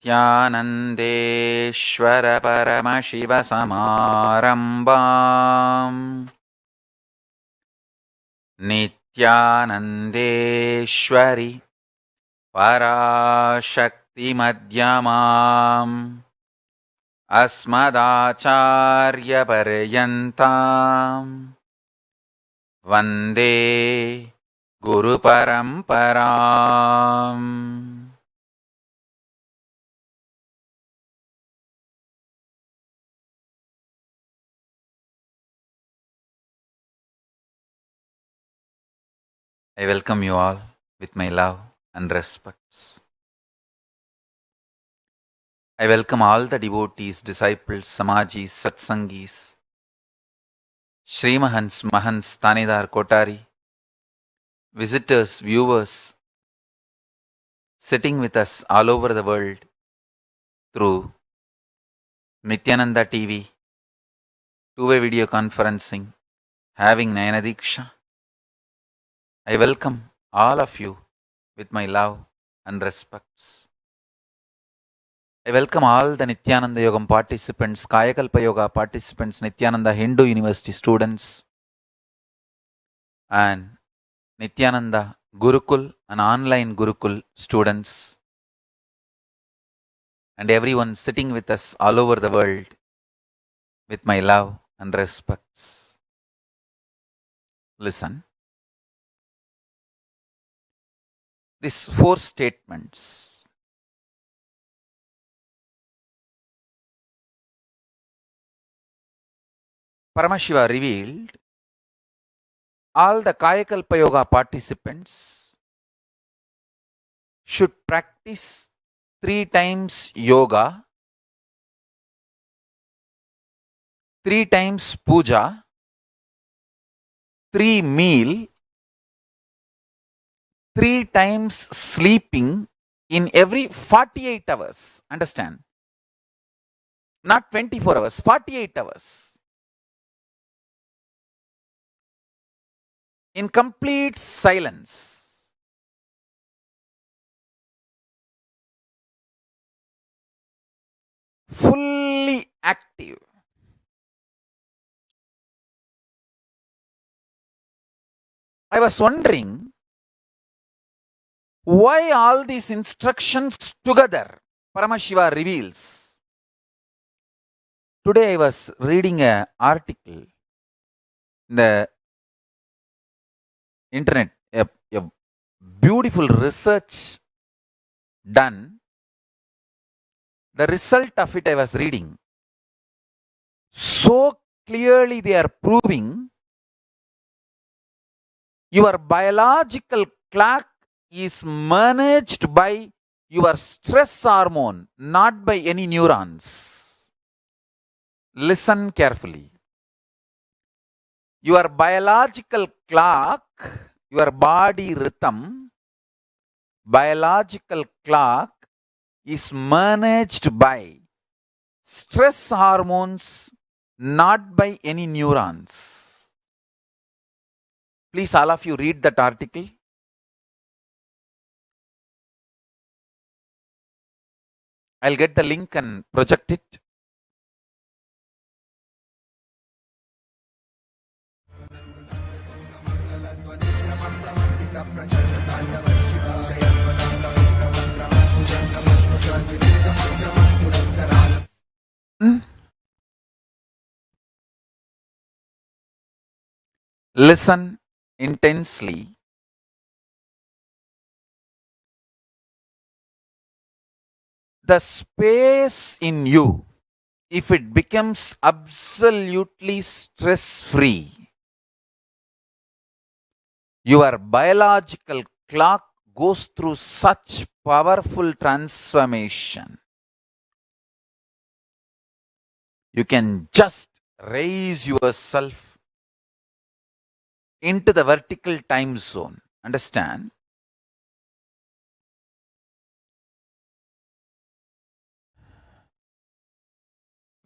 नित्यानन्देश्वर परमशिवसमारम्भाम् नित्यानन्देश्वरि पराशक्तिमध्यमाम् अस्मदाचार्यपर्यन्ताम् वन्दे गुरुपरम्पराम्. I welcome you all with my love and respects. I welcome all the devotees, disciples, samajis, satsangis, Shri Mahants, Mahants, Tanidar, Kotari, visitors, viewers, sitting with us all over the world through Nityananda TV, two-way video conferencing, having Nayana Diksha. I welcome all of you with my love and respects. I welcome all the Nityananda Yogam participants, Kayakalpa Yoga participants, Nityananda Hindu University students, and Nityananda Gurukul and online Gurukul students, and everyone sitting with us all over the world with my love and respects. Listen. These 4 statements. Paramashiva revealed all the Kayakalpa Yoga participants should practice 3 times yoga, 3 times puja, 3 meal, 3 times sleeping in every 48 hours. Understand? Not 24 hours, 48 hours. In complete silence. Fully active. I was wondering why all these instructions together Paramashiva reveals. Today I was reading an article in the internet, a beautiful research done. The result of it I was reading. So clearly they are proving your biological clock is managed by your stress hormone, not by any neurons. Listen carefully. Your biological clock, your body rhythm, biological clock is managed by stress hormones, not by any neurons. Please, all of you, read that article. I'll get the link and project it. Listen intensely. The space in you, if it becomes absolutely stress-free, your biological clock goes through such powerful transformation. You can just raise yourself into the vertical time zone. Understand?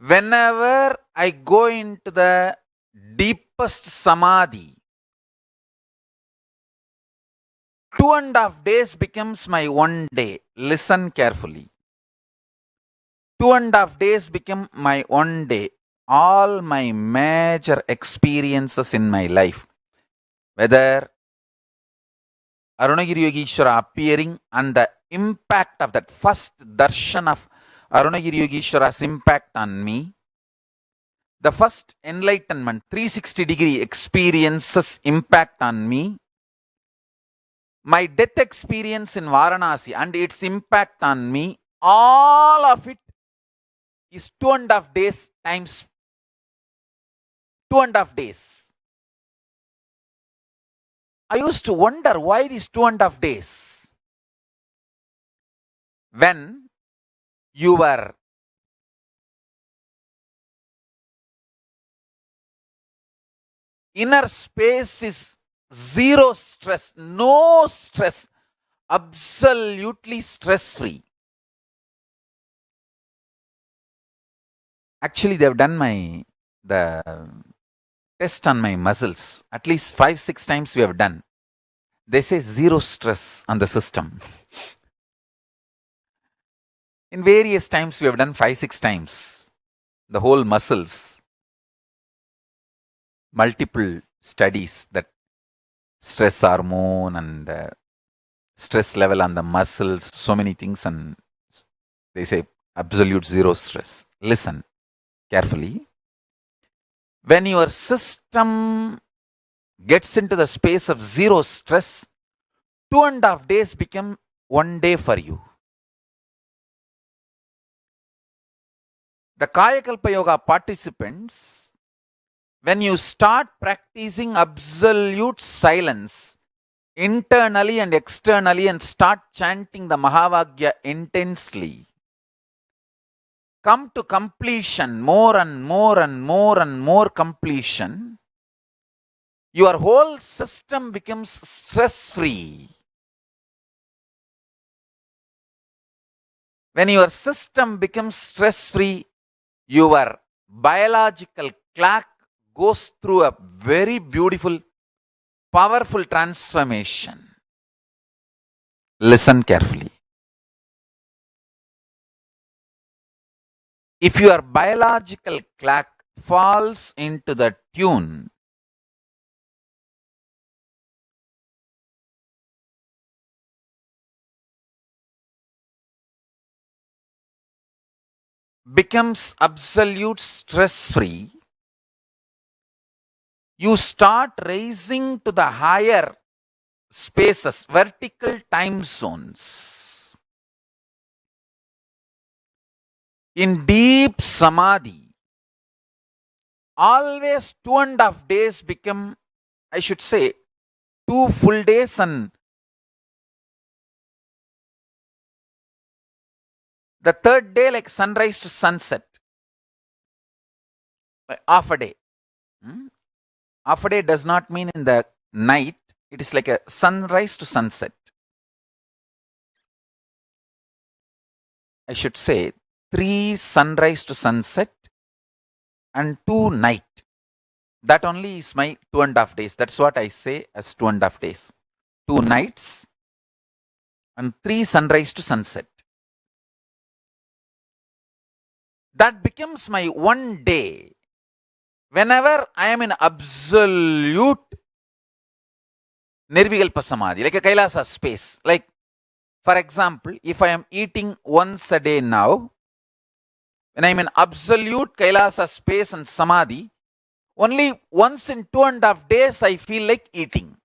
Whenever I go into the deepest samadhi, 2.5 days becomes my 1 day. Listen carefully. 2.5 days became my one day. All my major experiences in my life, whether Arunagiri Yogeshwara appearing and the impact of that first darshan of Arunagiri Yogeshwara's impact on me, the first enlightenment 360-degree experiences impact on me, my death experience in Varanasi and its impact on me, all of it is 2.5 days times 2.5 days. I used to wonder why these 2.5 days. When your inner space is zero stress, no stress, absolutely stress free. Actually, they've done the test on my muscles. At least 5-6 times we have done. They say zero stress on the system. In various times we have done 5-6 times. The whole muscles. Multiple studies that stress hormone and stress level on the muscles, so many things, and they say absolute zero stress. Listen carefully. When your system gets into the space of zero stress, 2.5 days become one day for you. The Kayakalpa Yoga participants, when you start practicing absolute silence internally and externally and start chanting the Mahavagya intensely, come to completion, more and more and more and more completion, your whole system becomes stress-free. When your system becomes stress-free, your biological clock goes through a very beautiful, powerful transformation. Listen carefully. If your biological clock falls into the tune, becomes absolute stress-free, you start raising to the higher spaces, vertical time zones. In deep samadhi, always 2.5 days become, I should say, 2 full days, and the third day like sunrise to sunset, half a day. Half a day does not mean in the night, it is like a sunrise to sunset. I should say 3 sunrise to sunset and 2 night. That only is my 2.5 days. That's what I say as 2.5 days. 2 nights and 3 sunrise to sunset. That becomes my one day. Whenever I am in absolute Nirvikalpa Samadhi, like a Kailasa space. Like, for example, if I am eating once a day now, when I am in absolute Kailasa space and Samadhi, only once in 2.5 days I feel like eating.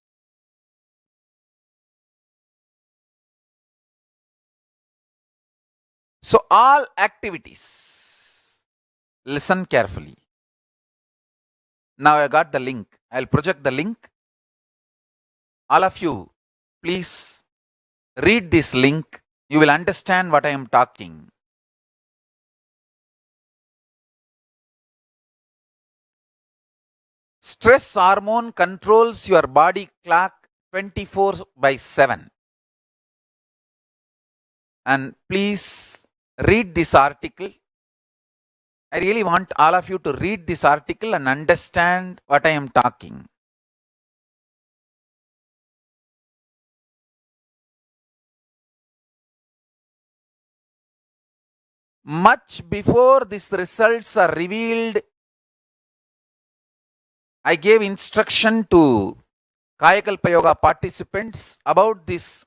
So all activities, listen carefully. Now I got the link. I'll project the link. All of you, please read this link. You will understand what I am talking. Stress hormone controls your body clock 24/7. And please read this article. I really want all of you to read this article and understand what I am talking. Much before these results are revealed, I gave instruction to Kayakalpa Yoga participants about this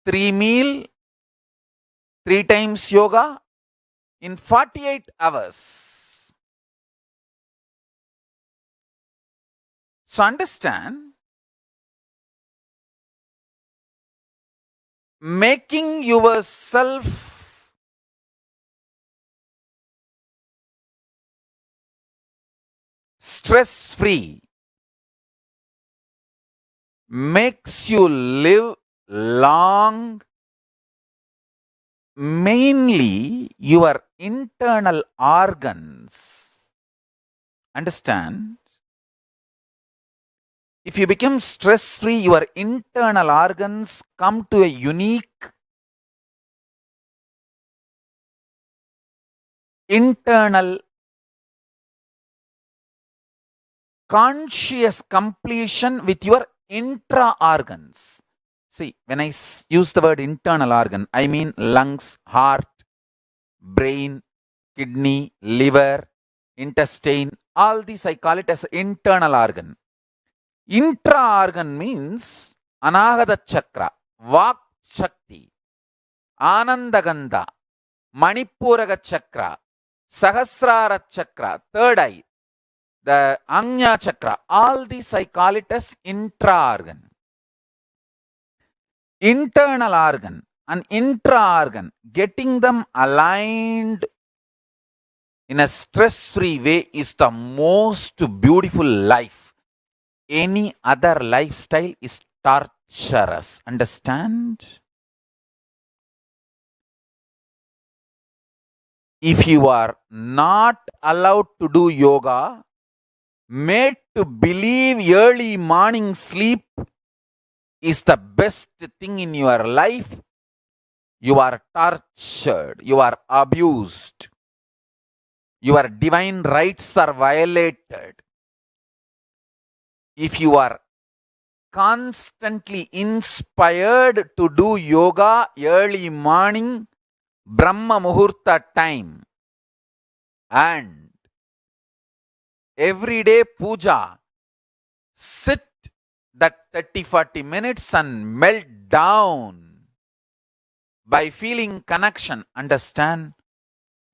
3 meal, 3 times yoga in 48 hours. So understand, making yourself stress free makes you live long. Mainly your internal organs. Understand? If you become stress free, your internal organs come to a unique internal conscious completion with your intra organs. See, when I use the word internal organ, I mean lungs, heart, brain, kidney, liver, intestine, all these I call it as internal organ. Intra organ means Anahata Chakra, Vak Shakti, Anandagandha, Manipuraga Chakra, Sahasrara Chakra, third eye, the Anya Chakra, all these I call it as intra organ. Internal organ and intra organ, getting them aligned in a stress free way is the most beautiful life. Any other lifestyle is torturous. Understand? If you are not allowed to do yoga, made to believe early morning sleep is the best thing in your life, you are tortured, you are abused, your divine rights are violated. If you are constantly inspired to do yoga early morning, Brahma Muhurta time, and everyday puja, sit that 30-40 minutes and melt down by feeling connection. Understand?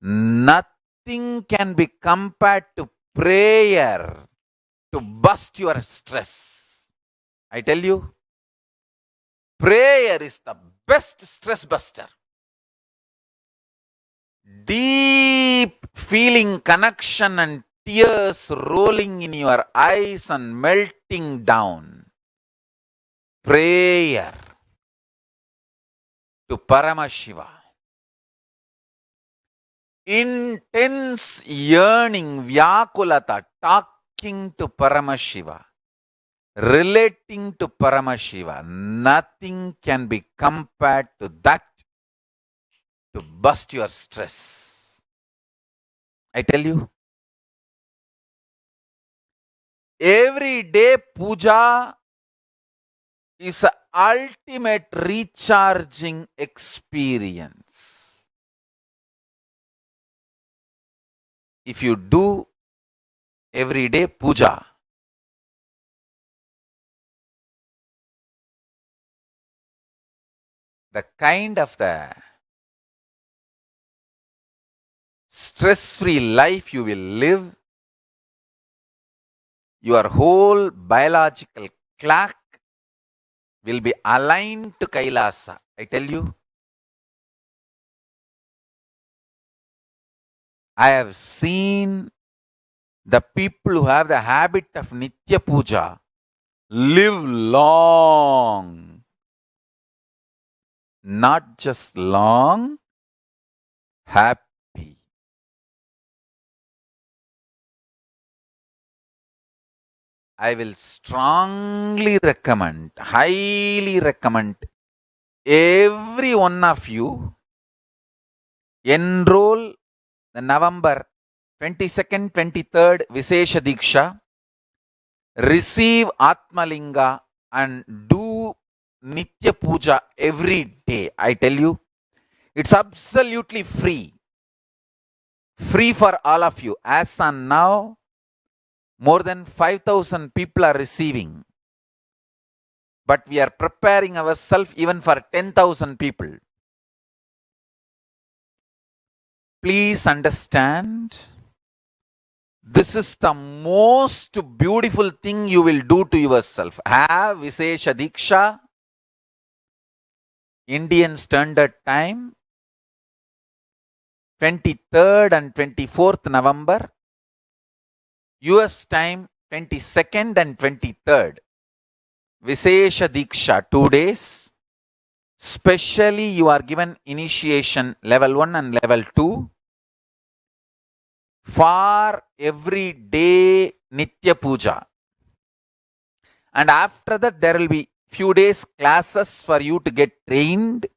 Nothing can be compared to prayer to bust your stress. I tell you, prayer is the best stress buster. Deep feeling connection and tears rolling in your eyes and melting down. Prayer to Paramashiva. Intense yearning, Vyakulata, talking to Paramashiva, relating to Paramashiva. Nothing can be compared to that to bust your stress. I tell you, every day puja is an ultimate recharging experience. If you do everyday puja, the kind of the stress-free life you will live, your whole biological clock will be aligned to Kailasa. I tell you, I have seen the people who have the habit of Nitya Puja live long. Not just long, happy. I will strongly recommend, highly recommend every one of you enroll the November 22nd, 23rd Vishesha Diksha, receive Atmalinga and do Nitya Puja every day. I tell you, It's absolutely free. Free for all of you. As on now, more than 5,000 people are receiving. But we are preparing ourselves even for 10,000 people. Please understand, this is the most beautiful thing you will do to yourself. Have Vishesha Diksha, Indian Standard Time, 23rd and 24th November, US time 22nd and 23rd. Vishesha Diksha, 2 days. Specially, you are given initiation level 1 and level 2. For every day Nitya Puja. And after that, there will be few days classes for you to get trained.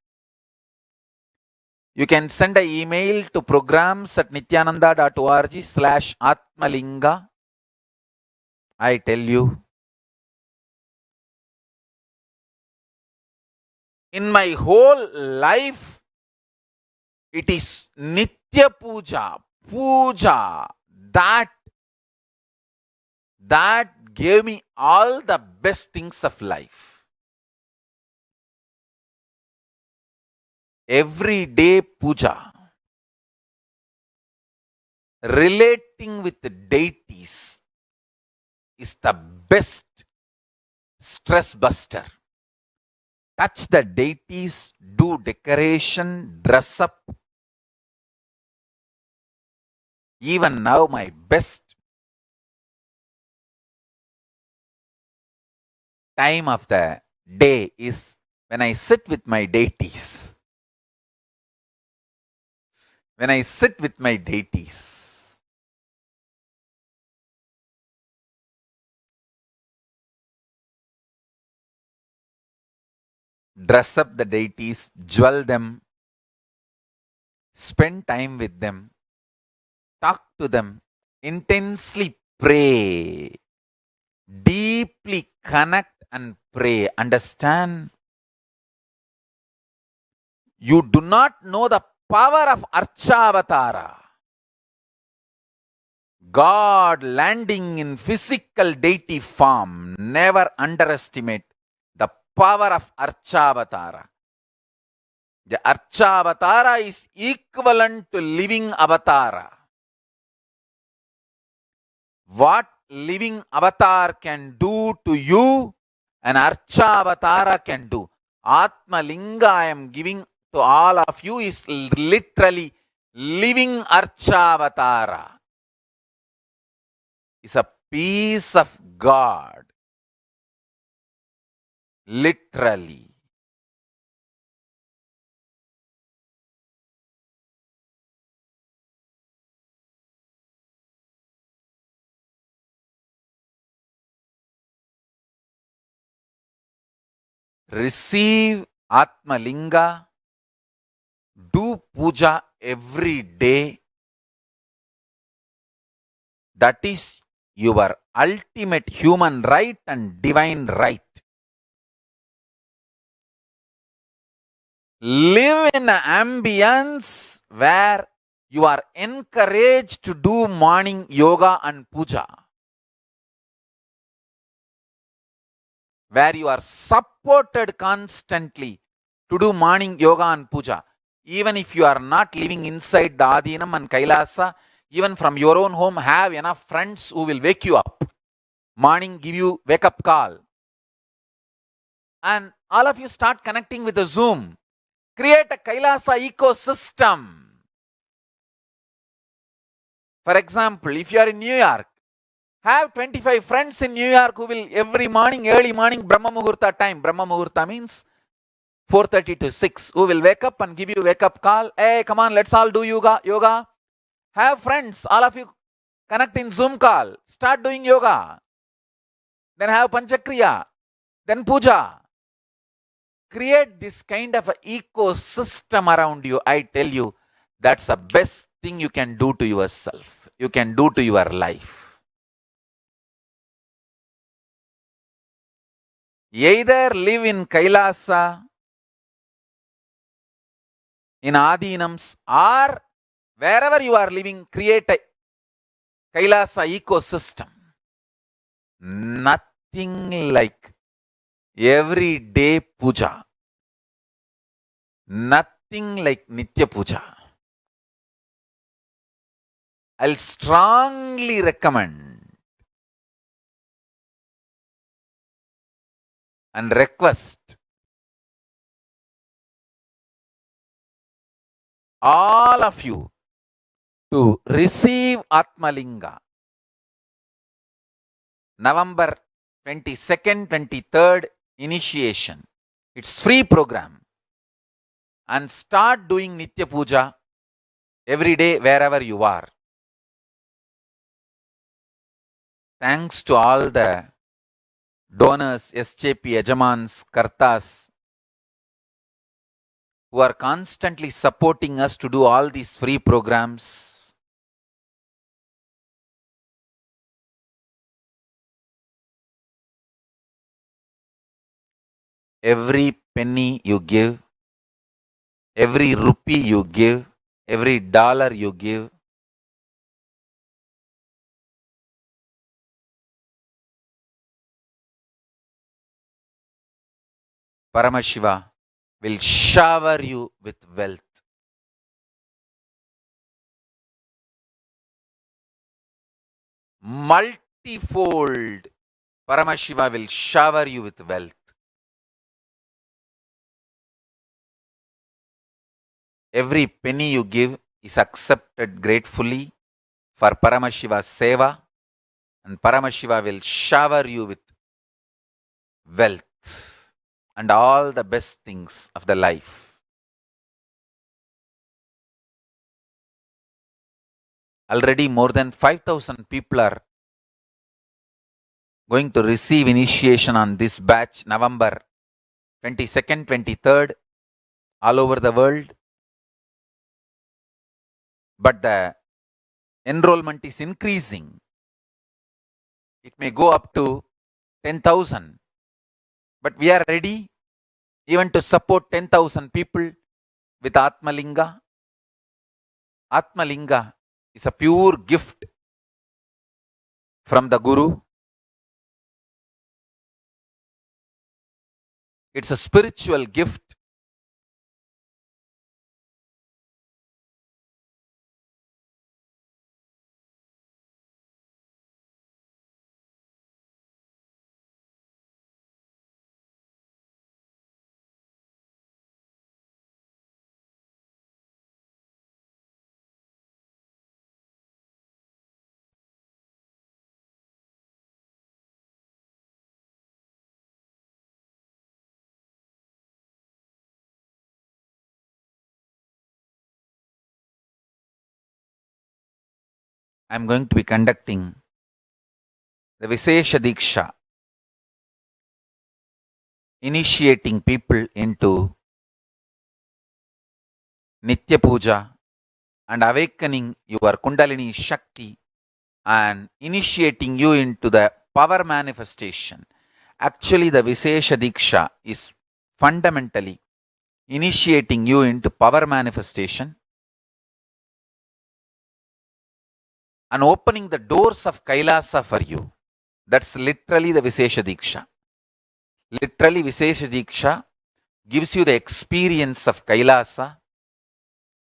You can send an email to programs@nityananda.org/Atmalinga. I tell you, in my whole life, it is Nitya Puja, that gave me all the best things of life. Everyday puja, relating with the deities, is the best stress buster. Touch the deities, do decoration, dress up. Even now, my best time of the day is when I sit with my deities. When I sit with my deities. Dress up the deities, jewel them, spend time with them, talk to them, intensely pray, deeply connect and pray. Understand? You do not know the power of Archavatara. God landing in physical deity form. Never underestimate the power of Archavatara. The Archavatara is equivalent to living avatara. What living avatar can do to you, an Archavatara can do. Atmalinga I am giving to all of you is literally living Archavatara. Is a piece of God. Literally. Receive Atmalinga. Do puja every day. That is your ultimate human right and divine right. Live in an ambience where you are encouraged to do morning yoga and puja. Where you are supported constantly to do morning yoga and puja. Even if you are not living inside the Adinam and Kailasa, even from your own home, have enough friends who will wake you up. Morning, give you wake up call. And all of you start connecting with the Zoom. Create a Kailasa ecosystem. For example, if you are in New York, have 25 friends in New York who will every morning, early morning, Brahma Muhurta time. Brahma Muhurta means 4:30 to 6. Who will wake up and give you wake up call. Hey, come on, let's all do yoga. Have friends, all of you connect in Zoom call. Start doing yoga. Then have Panchakriya. Then puja. Create this kind of an ecosystem around you. I tell you, that's the best thing you can do to yourself. You can do to your life. Either live in Kailasa, in Adinams, or wherever you are living, create a Kailasa ecosystem. Nothing like everyday puja. Nothing like Nitya Puja. I'll strongly recommend and request all of you to receive Atmalinga November 22nd, 23rd initiation. It's free program. And start doing Nitya Puja every day wherever you are. Thanks to all the donors, SJP, Yajamans, Kartas, who are constantly supporting us to do all these free programs. Every penny you give, every rupee you give, every dollar you give, Paramashiva will shower you with wealth. Multifold, Paramashiva will shower you with wealth. Every penny you give is accepted gratefully for Paramashiva's seva, and Paramashiva will shower you with wealth and all the best things of the life. Already more than 5,000 people are going to receive initiation on this batch November 22nd, 23rd, all over the world. But the enrollment is increasing. It may go up to 10,000. But we are ready even to support 10,000 people with Atmalinga. Atmalinga is a pure gift from the Guru. It's a spiritual gift. I'm going to be conducting the Vishesha Diksha, initiating people into Nitya Puja and awakening your Kundalini Shakti and initiating you into the power manifestation. Actually, the Vishesha Diksha is fundamentally initiating you into power manifestation and opening the doors of Kailasa for you. That's literally the Vishesha Diksha. Literally, Vishesha Diksha gives you the experience of Kailasa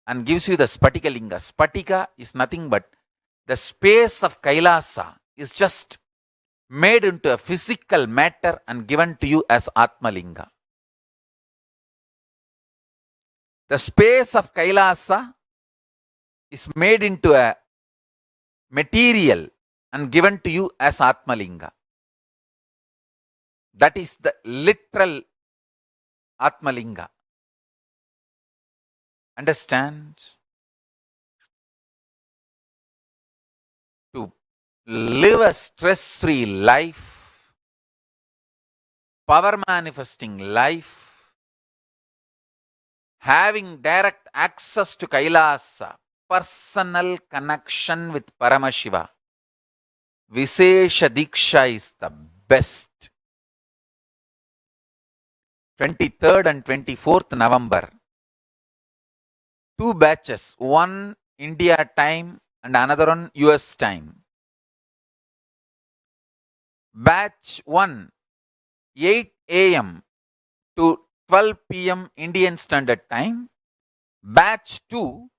and gives you the Spatika Linga. Spatika is nothing but the space of Kailasa is just made into a physical matter and given to you as Atmalinga. The space of Kailasa is made into a material and given to you as Atmalinga. That is the literal Atmalinga. Understand? To live a stress-free life, power manifesting life, having direct access to Kailasa, personal connection with Paramashiva, Vishesha Diksha is the best. 23rd and 24th November, two batches, one India time and another one US time. Batch 1, 8 a.m. to 12 p.m. Indian Standard Time. Batch 2,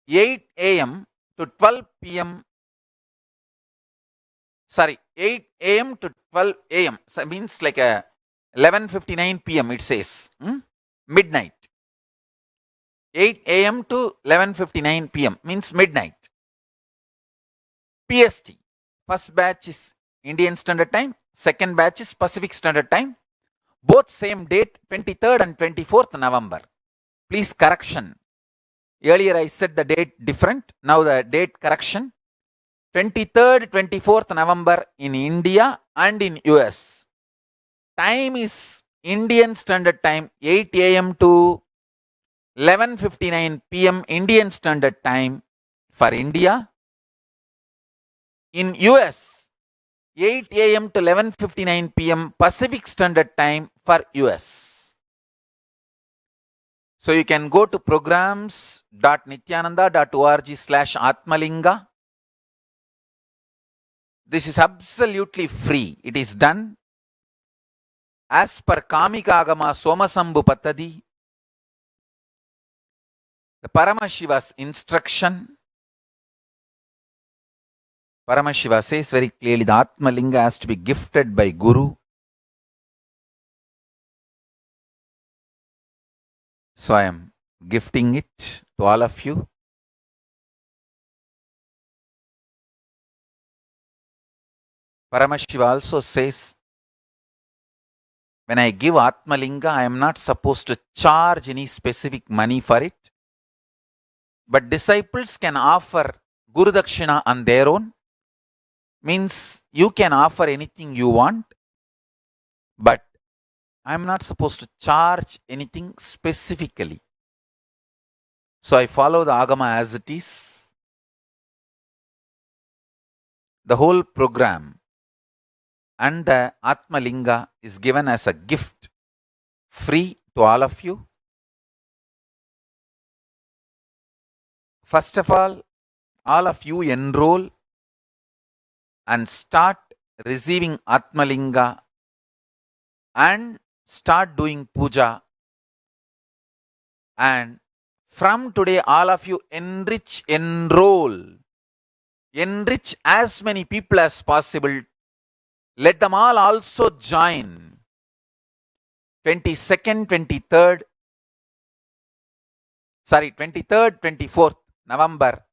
8 a.m. to 12 p.m. 8 a.m. to 12 a.m. So means like a 11:59 p.m. it says. Midnight. 8 a.m. to 11:59 p.m. means midnight. PST. First batch is Indian Standard Time. Second batch is Pacific Standard Time. Both same date, 23rd and 24th November. Please correction. Earlier I said the date different. Now the date correction. 23rd, 24th November in India and in US. Time is Indian Standard Time 8 a.m. to 11:59 p.m. Indian Standard Time for India. In US, 8 a.m. to 11:59 p.m. Pacific Standard Time for US. So you can go to programs.nityananda.org/Atmalinga. This is absolutely free. It is done as per Kamika Agama Somasambhu Pattadi, the Paramashiva's instruction. Paramashiva says very clearly the Atmalinga has to be gifted by Guru. So I am gifting it to all of you. Paramashiva also says, when I give Atmalinga, I am not supposed to charge any specific money for it. But disciples can offer Guru Dakshina on their own. Means you can offer anything you want, but I am not supposed to charge anything specifically. So I follow the Agama as it is. The whole program and the Atmalinga is given as a gift, free to all of you. First of all of you enroll and start receiving Atmalinga and start doing puja. And from today, all of you enroll. Enrich as many people as possible. Let them all also join. 23rd, 24th November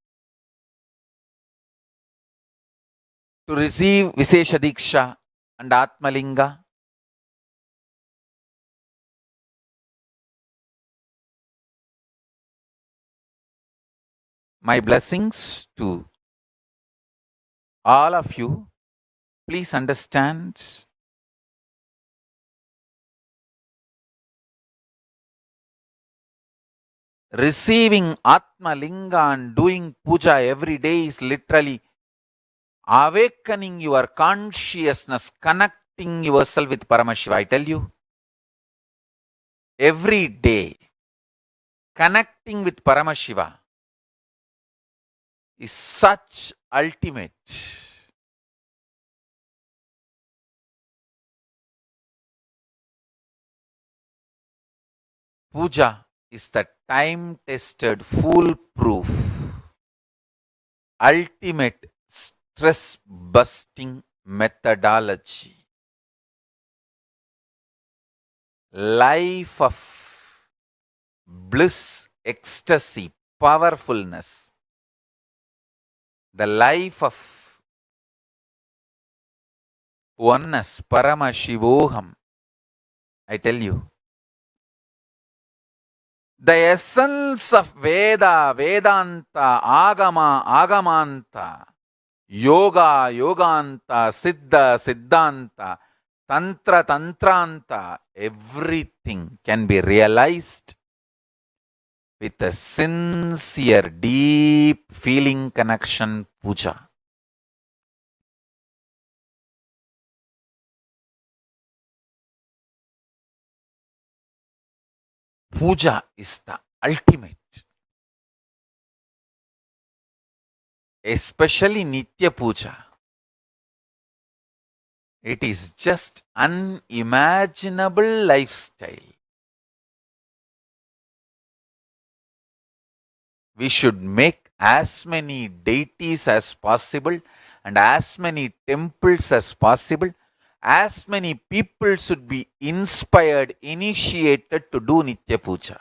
to receive Vishesha Diksha and Atmalinga. My blessings to all of you. Please understand, receiving Atmalinga and doing puja every day is literally awakening your consciousness, connecting yourself with Paramashiva. I tell you, every day, connecting with Paramashiva is such ultimate. Puja is the time-tested, foolproof, ultimate stress-busting methodology. Life of bliss, ecstasy, powerfulness. The life of oneness, Paramashivoham. I tell you, the essence of Veda, Vedanta, Agama, Agamanta, Yoga, Yoganta, Siddha, Siddhanta, Tantra, Tantranta, everything can be realized with a sincere, deep feeling connection puja. Puja is the ultimate. especially Nitya Puja. It is just unimaginable lifestyle. We should make as many deities as possible and as many temples as possible. As many people should be inspired, initiated to do Nitya Puja.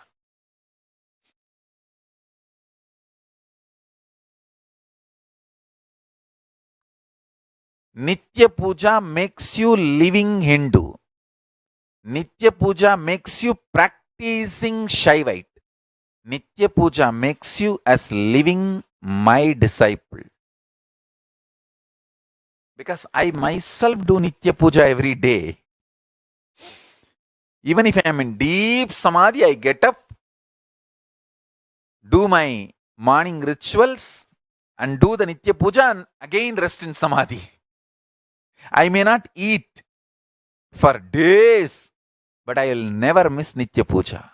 Nitya Puja makes you living Hindu. Nitya Puja makes you practicing Shaivite. Nitya Puja makes you as living my disciple. Because I myself do Nitya Puja every day. Even if I am in deep Samadhi, I get up, do my morning rituals, and do the Nitya Puja and again rest in Samadhi. I may not eat for days, but I will never miss Nitya Puja.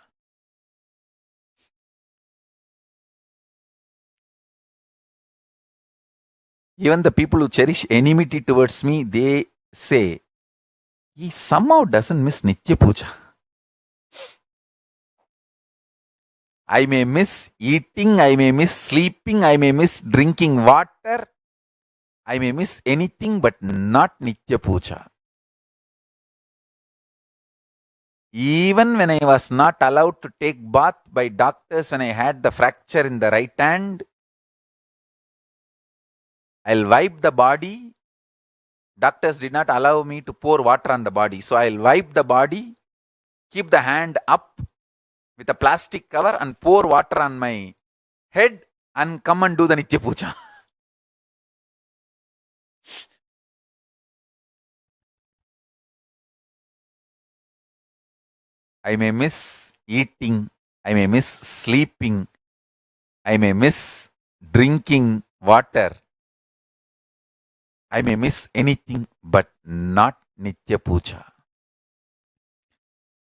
Even the people who cherish enmity towards me, they say, he somehow doesn't miss Nitya Puja. I may miss eating, I may miss sleeping, I may miss drinking water, I may miss anything but not Nitya Puja. Even when I was not allowed to take bath by doctors when I had the fracture in the right hand, I'll wipe the body. Doctors did not allow me to pour water on the body. So I'll wipe the body, keep the hand up with a plastic cover and pour water on my head and come and do the Nitya Puja. I may miss eating, I may miss sleeping, I may miss drinking water, I may miss anything but not Nitya Puja.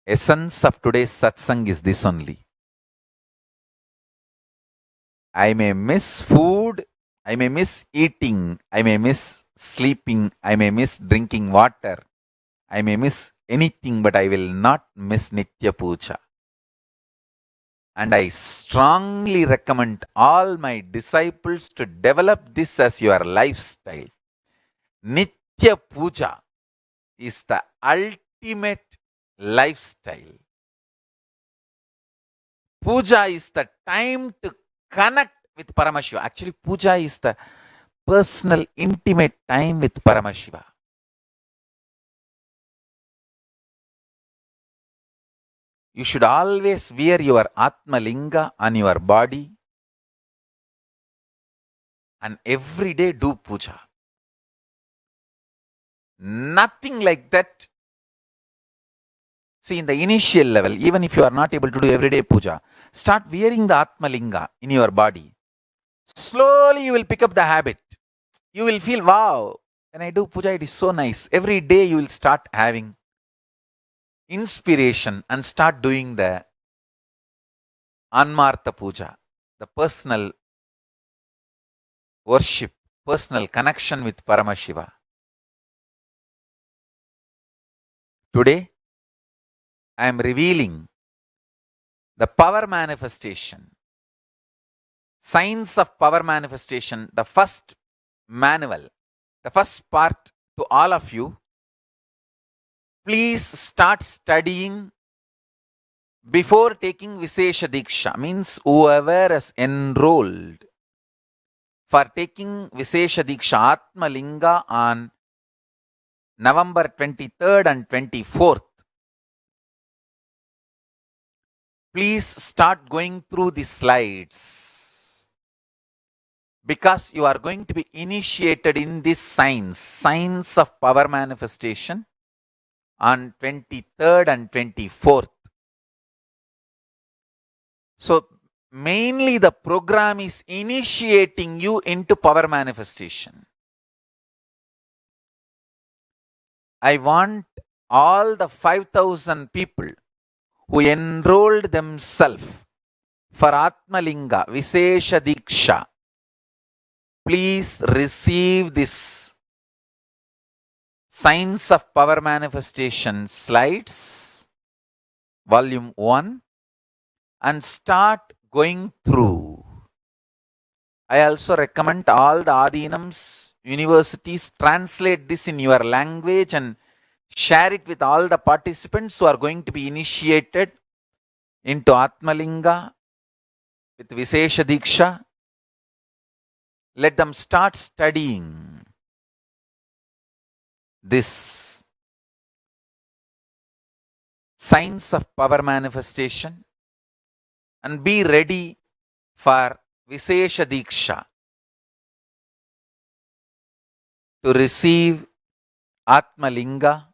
Essence of today's satsang is this only. I may miss food, I may miss eating, I may miss sleeping, I may miss drinking water, I may miss anything, but I will not miss Nitya Puja. And I strongly recommend all my disciples to develop this as your lifestyle. Nitya Puja is the ultimate lifestyle. Puja is the time to connect with Paramashiva. Actually, puja is the personal, intimate time with Paramashiva. You should always wear your Atma Linga on your body and every day do puja. Nothing like that. See, in the initial level, even if you are not able to do everyday puja, start wearing the Atma Linga in your body. Slowly you will pick up the habit. You will feel, wow, when I do puja, it is so nice. Every day you will start having inspiration and start doing the Anmartha Puja, the personal worship, personal connection with Paramashiva. Today, I am revealing the power manifestation, signs of power manifestation, the first manual, the first part to all of you. Please start studying before taking Vishesha Diksha, means whoever is enrolled for taking Vishesha Diksha Atma Linga on November 23rd and 24th. Please start going through the slides because you are going to be initiated in this signs of power manifestation on 23rd and 24th. So mainly the program is initiating you into power manifestation. I want all the 5,000 people who enrolled themselves for Atma Linga, Vishesha Diksha, please receive this Science of Power Manifestation slides, volume 1, and start going through. I also recommend all the Adinams universities translate this in your language and share it with all the participants who are going to be initiated into Atmalinga with Vishesha Diksha. Let them start studying this Science of Power Manifestation and be ready for Vishesha Diksha to receive Atmalinga.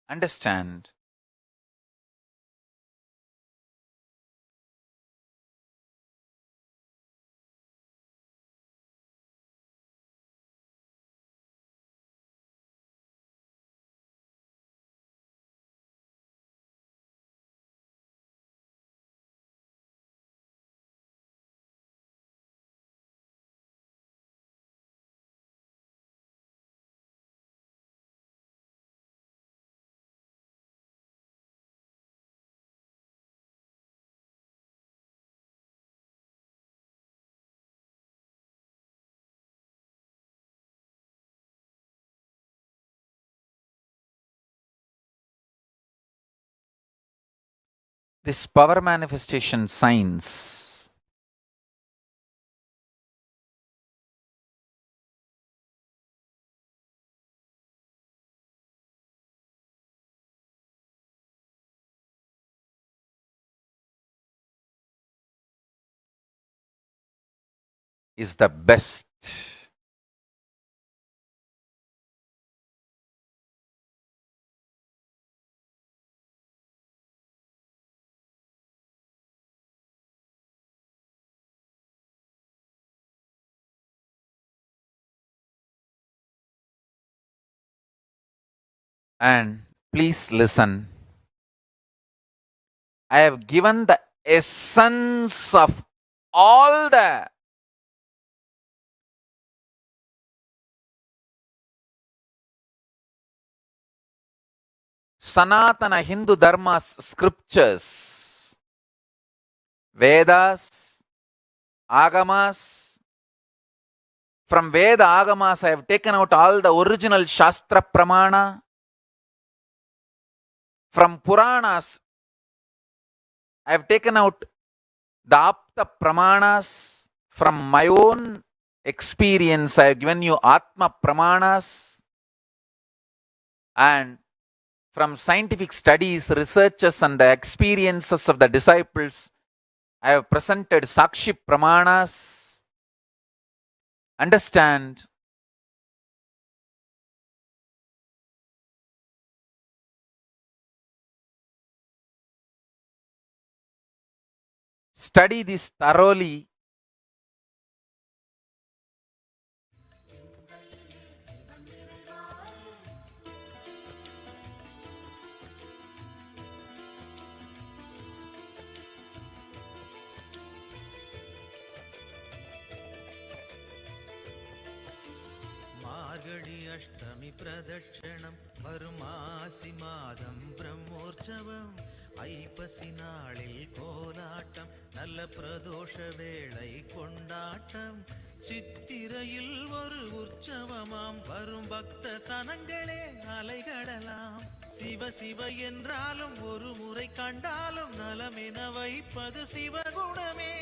Understand? This power manifestation science is the best. And please listen. I have given the essence of all the Sanatana Hindu Dharma's scriptures, Vedas, Agamas. From Veda Agamas, I have taken out all the original Shastra Pramana. From Puranas, I have taken out the Apta Pramanas. From my own experience, I have given you Atma Pramanas. And from scientific studies, researches, and the experiences of the disciples, I have presented Sakshi Pramanas. Understand? Study this thoroughly. மார்கழி அஷ்டமி பிரதட்சணம் வருமாசி மாதம் பிரம்மோற்சவம் ஐப்பசி நாளில் கோலாட்டம் நல்ல பிரதோஷ வேளை கொண்டாட்டம் சித்திரையில் ஒரு உற்சவமாம் வரும் பக்த சனங்களே அலைகடலாம் சிவ சிவ என்றாலும் ஒரு முறை கண்டாலும் நலமென வைப்பது சிவகுணமே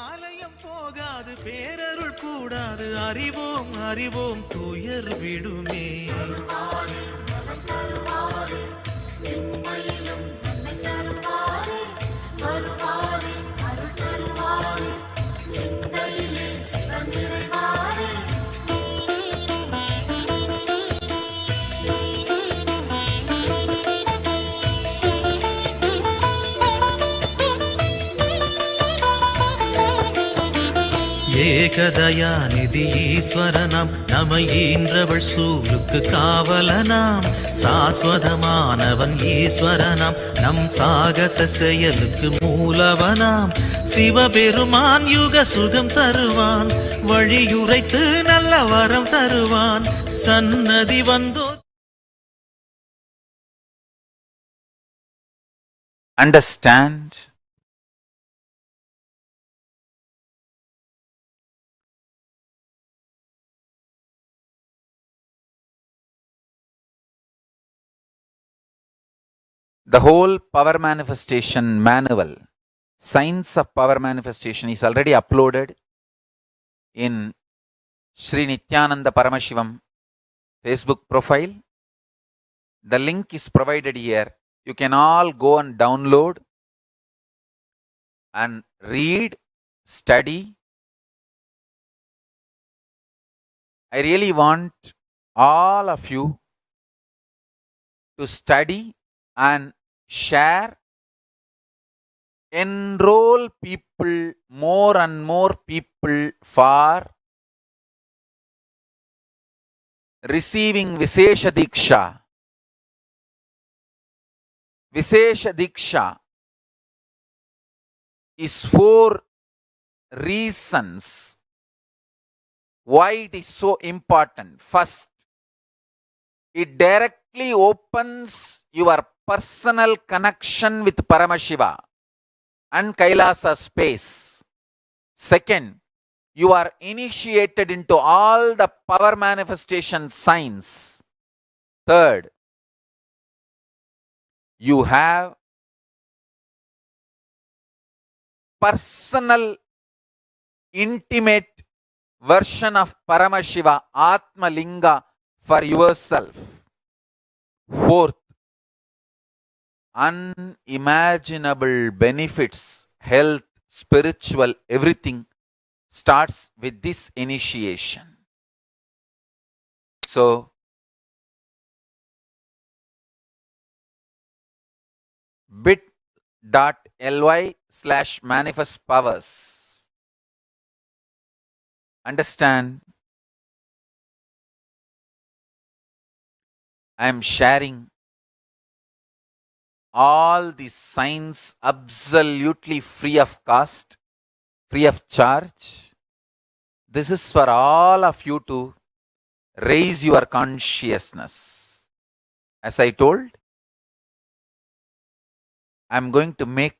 ஆலயம் போகாது பேரருள் கூடாது அறிவோம் அறிவோம் துயர் விடுமே ஏகதயாநிதி ஈஸ்வரனாம் நம ஈன்றவள் சூலுக்கு காவலனாம் சாஸ்வதமானவன் ஈஸ்வரனாம் நம் சாகச செயலுக்கு மூலவனாம் சிவபெருமான் யுக சுகம் தருவான் வழியுரைத்து நல்ல வரம் தருவான் சன்னதி வந்தோ Understand the whole power manifestation manual, Science of Power Manifestation, is already uploaded in Sri Nityananda Paramashivam Facebook profile. The link is provided here. You can all go and download and read, study. I really want all of you to study and share, enroll people, more and more people for receiving Vishesha Diksha. Vishesha Diksha is for reasons why it is so important. First, it directly opens your personal connection with Paramashiva and Kailasa space. Second, you are initiated into all the power manifestation science. Third, you have personal, intimate version of Paramashiva, Atma Linga for yourself. Fourth, unimaginable benefits, health, spiritual, everything starts with this initiation. So, bit.ly/manifest powers. Understand, I am sharing all the signs absolutely free of cost, free of charge. This is for all of you to raise your consciousness. As I told, I am going to make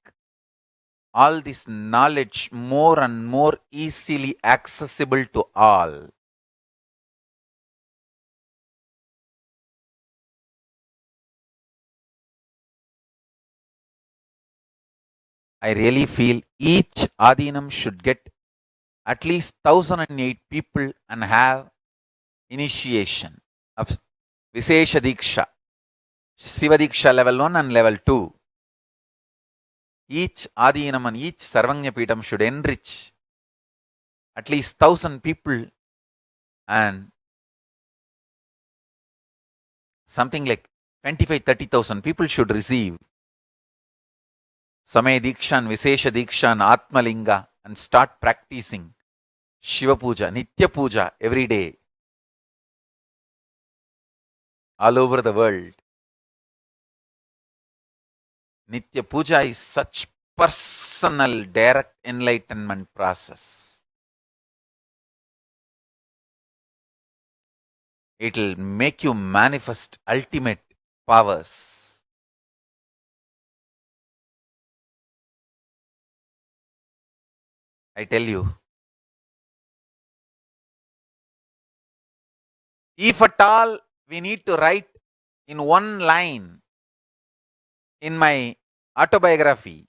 all this knowledge more and more easily accessible to all. I really feel each Adinam should get at least 1008 people and have initiation of Vishesha Diksha, Siva Diksha level 1 and level 2. Each Adinam and each Sarvanya Pitam should enrich at least 1000 people, and something like 25-30,000 people should receive Samaya Diksha and Vishesha Diksha and Atma Linga and start practicing Shiva Puja, Nitya Puja every day, all over the world. Nitya Puja is such personal, direct enlightenment process. It will make you manifest ultimate powers. I tell you, if at all we need to write in one line in my autobiography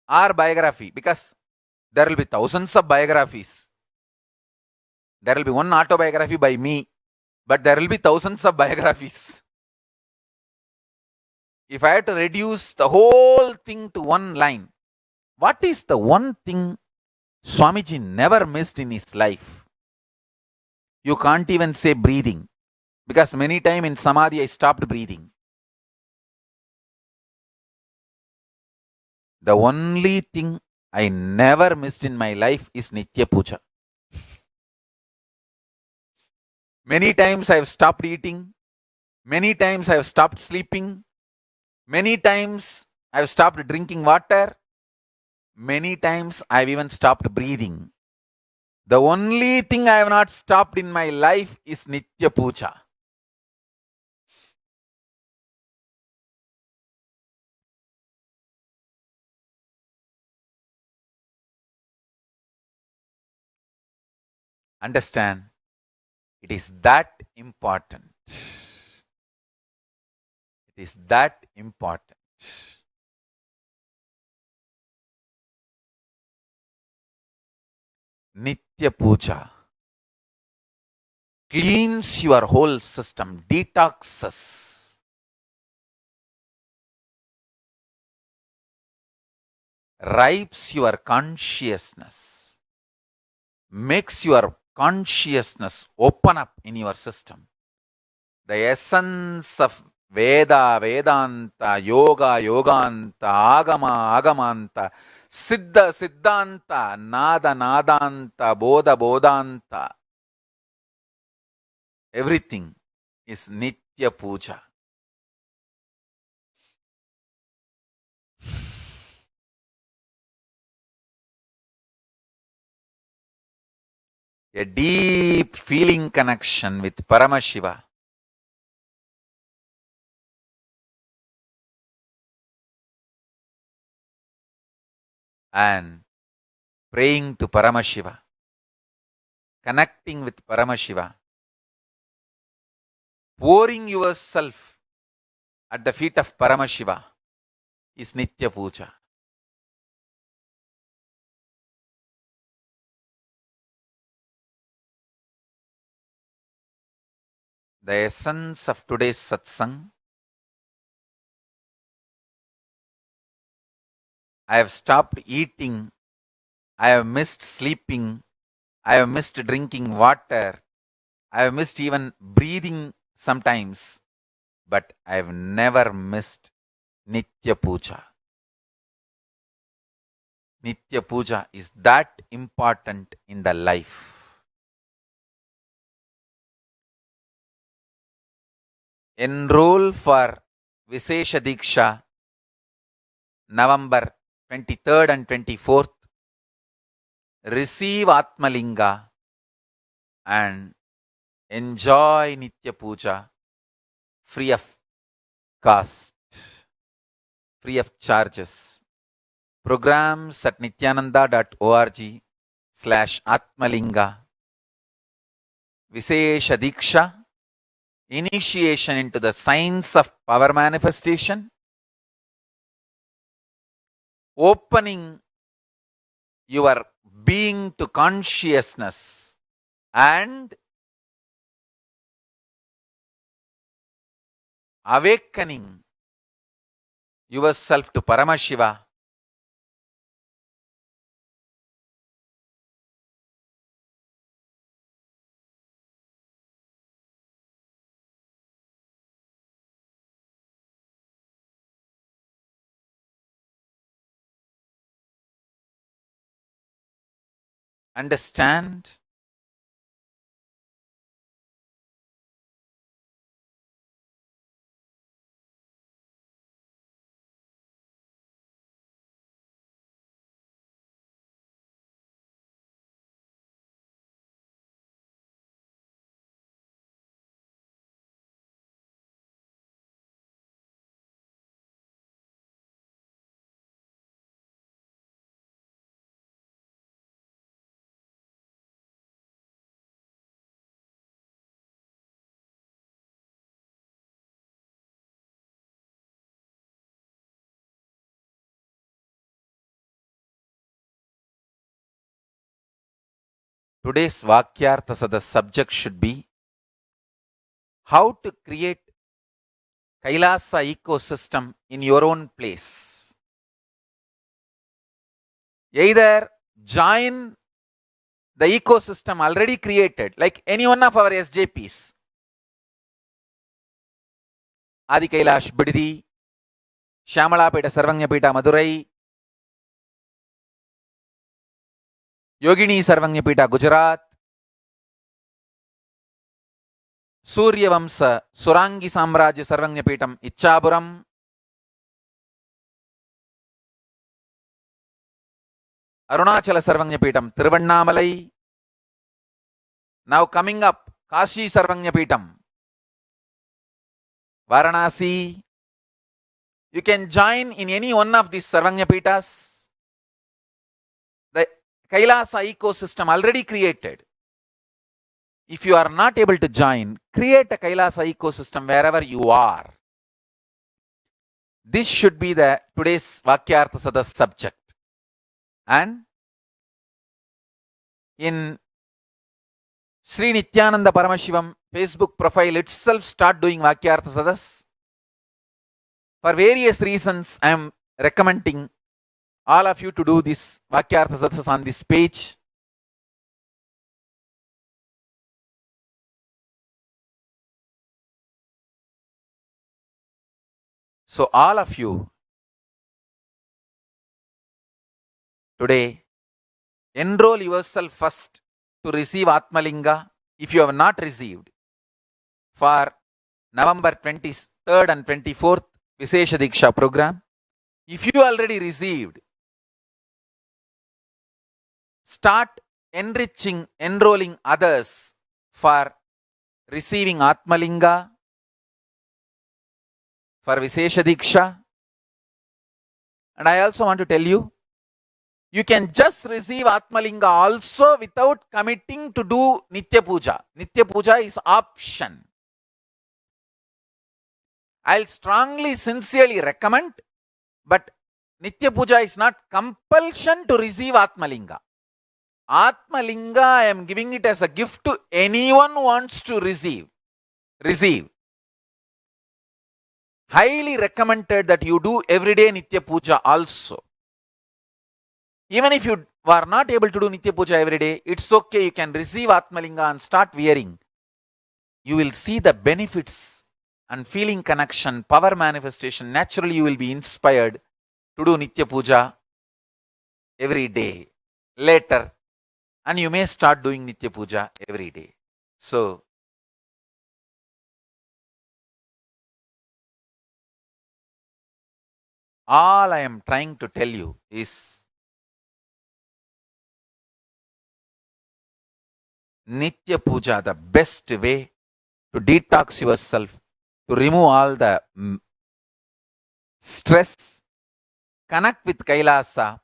or biography, because there will be thousands of biographies. There will be one autobiography by me, but there will be thousands of biographies. If I have to reduce the whole thing to one line, what is the one thing Swamiji never missed in his life? You can't even say breathing, because many times in Samadhi I stopped breathing. The only thing I never missed in my life is Nitya Puja. Many times I have stopped eating. Many times I have stopped sleeping. Many times I have stopped drinking water. Many times I have even stopped breathing. The only thing I have not stopped in my life is Nitya Puja. Understand? It is that important. It is that important. Nitya Puja cleans your whole system, detoxes, ripes your consciousness, makes your consciousness open up in your system. The essence of Veda, Vedanta, Yoga, Yoganta, Agama, Agamanta, Siddha, Siddhanta, Nada, Nadanta, Bodha, Bodhanta, everything is Nitya Puja. A deep feeling connection with Paramashiva. And praying to Paramashiva, connecting with Paramashiva, pouring yourself at the feet of Paramashiva is Nitya Puja. The essence of today's satsang, I have stopped eating, I have missed sleeping, I have missed drinking water, I have missed even breathing sometimes, but I have never missed Nitya Puja. Nitya Puja is that important in the life. Enroll for Vishesha Diksha November 23rd and 24th. Receive Atmalinga and enjoy Nitya Puja free of cost, free of charges. Programs at nityananda.org/Atmalinga. Vishesha Diksha, initiation into the science of power manifestation, opening your being to consciousness, and awakening yourself to Paramashiva. Understand? Today's Vakyartha, the subject should be how to create Kailasa ecosystem in your own place. Either join the ecosystem already created, like any one of our SJPs. Adi Kailash Bididi, Shyamalapeta Sarvanyapeta Madurai, Yogini Sarvanyapeta Gujarat, Suryavansh सुरांगी साम्राज्य सर्वज्ञपीठम Ichchapuram, Arunachal सर्वज्ञपीठम Tiruvannamalai. Now coming up, Kashi Sarvajñapītam, Varanasi. You can join in any one of these Sarvajñapītas. The Kailasa ecosystem already created. If you are not able to join, create a Kailasa ecosystem wherever you are. This should be the today's Vakyartha Sadas subject. And in Sri Nityananda Paramashivam Facebook profile itself start doing Vakyartha Sadas. For various reasons, I am recommending all of you to do this Vakyartha Sadas on this page. So all of you today enroll yourself first to receive Atmalinga if you have not received for November 23rd and 24th Vishesha Diksha program. If you already received, start enrolling others for receiving Atmalinga for Vishesha Diksha. And I also want to tell you, you can just receive Atmalinga also without committing to do Nitya Puja. Nitya Puja is option. I'll strongly, sincerely recommend, but Nitya Puja is not compulsion to receive Atmalinga. Atmalinga, I am giving it as a gift to anyone who wants to receive. Highly recommended that you do everyday Nitya Puja also. Even if you are not able to do Nitya Puja every day, it's okay. You can receive Atmalinga and start wearing. You will see the benefits and feeling connection, power manifestation. Naturally, you will be inspired to do Nitya Puja every day later. And you may start doing Nitya Puja every day. So, all I am trying to tell you is Nitya Puja, the best way to detox yourself, to remove all the stress, connect with Kailasa,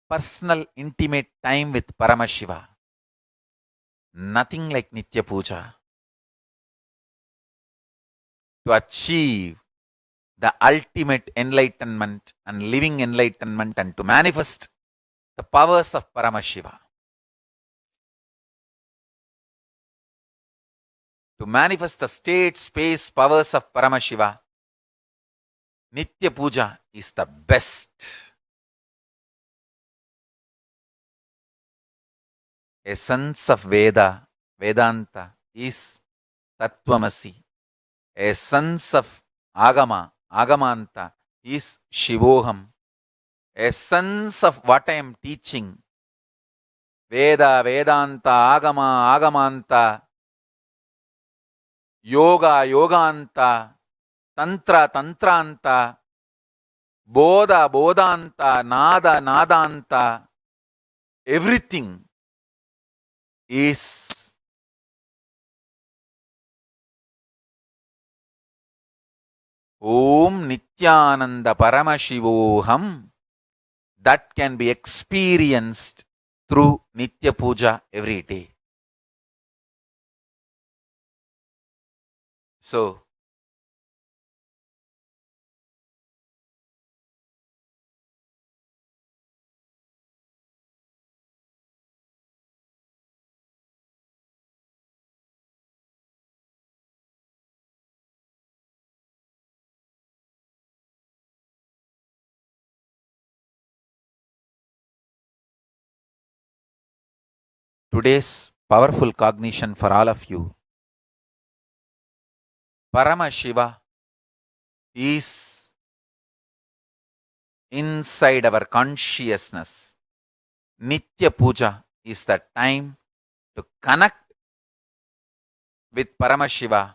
personal, intimate time with Paramashiva. Nothing like Nitya Puja to achieve the ultimate enlightenment and living enlightenment and to manifest the powers of Paramashiva. To manifest the state, space, powers of Paramashiva, Nitya Puja is the best. Essence of Vedanta is Tattvamasi. Essence of Agamanta is Shivoham. Essence of what I am teaching, Veda, Vedanta, Agamanta, Yoga, Yoganta, Tantra, Tantranta, Bodha, Bodhanta, Nada, Nadanta, everything is Om Nityananda Paramashivoham, that can be experienced through Nitya Puja every day. So, today's powerful cognition for all of you. Paramashiva is inside our consciousness. Nitya Puja is the time to connect with Paramashiva